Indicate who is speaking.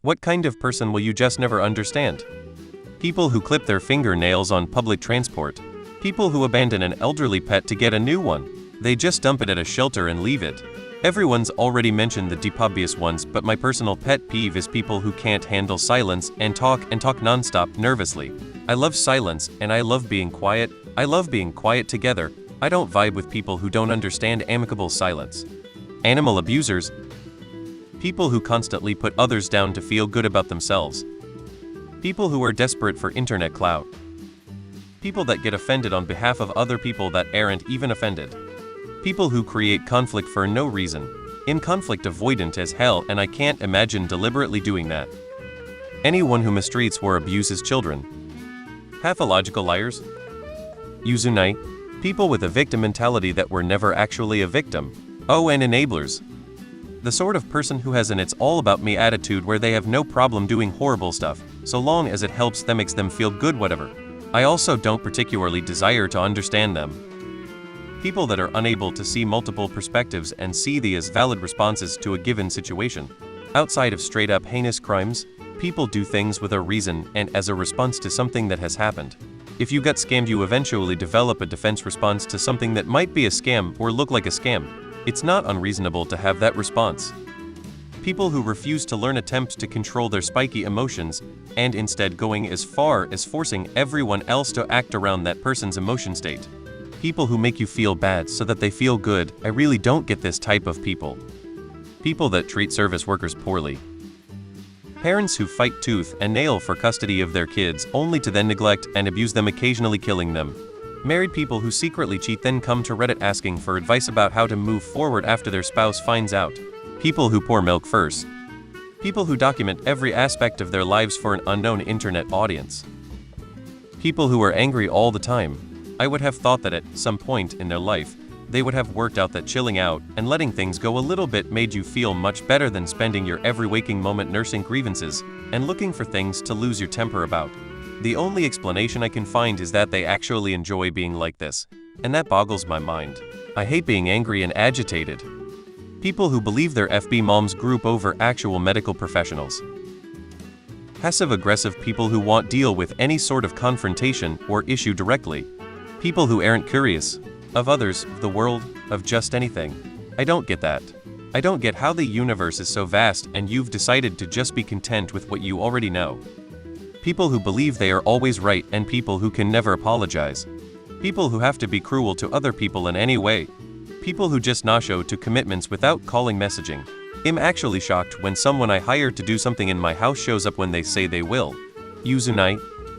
Speaker 1: What kind of person will you just never understand? People who clip their fingernails on public transport. People who abandon an elderly pet to get a new one. They just dump it at a shelter and leave it. Everyone's already mentioned the deep obvious ones, but my personal pet peeve is people who can't handle silence and talk non-stop nervously. I love silence and I love being quiet. I love being quiet together. I don't vibe with people who don't understand amicable silence. Animal abusers. People who constantly put others down to feel good about themselves. People who are desperate for internet clout. People that get offended on behalf of other people that aren't even offended. People who create conflict for no reason. I'm conflict avoidant as hell and I can't imagine deliberately doing that. Anyone who mistreats or abuses children. Pathological liars. Yuzunai. People with a victim mentality that were never actually a victim. Oh, and enablers. The sort of person who has an it's all about me attitude where they have no problem doing horrible stuff, so long as it helps them, makes them feel good, whatever. I also don't particularly desire to understand them. People that are unable to see multiple perspectives and see the as valid responses to a given situation. Outside of straight up heinous crimes, people do things with a reason and as a response to something that has happened. If you got scammed, you eventually develop a defense response to something that might be a scam or look like a scam. It's not unreasonable to have that response. People who refuse to learn attempt to control their spiky emotions and instead going as far as forcing everyone else to act around that person's emotion state. People who make you feel bad so that they feel good. I really don't get this type of people. People that treat service workers poorly. Parents who fight tooth and nail for custody of their kids only to then neglect and abuse them, occasionally killing them. Married people who secretly cheat then come to Reddit asking for advice about how to move forward after their spouse finds out. People who pour milk first. People who document every aspect of their lives for an unknown internet audience. People who are angry all the time. I would have thought that at some point in their life, they would have worked out that chilling out and letting things go a little bit made you feel much better than spending your every waking moment nursing grievances and looking for things to lose your temper about. The only explanation I can find is that they actually enjoy being like this, and that boggles my mind. I hate being angry and agitated. People who believe they're FB moms group over actual medical professionals. Passive-aggressive people who won't deal with any sort of confrontation or issue directly. People who aren't curious of others, of the world, of just anything. I don't get that. I don't get how the universe is so vast and you've decided to just be content with what you already know. People who believe they are always right and people who can never apologize. People who have to be cruel to other people in any way. People who just no-show to commitments without calling messaging. I'm actually shocked when someone I hired to do something in my house shows up when they say they will. Yuzunai,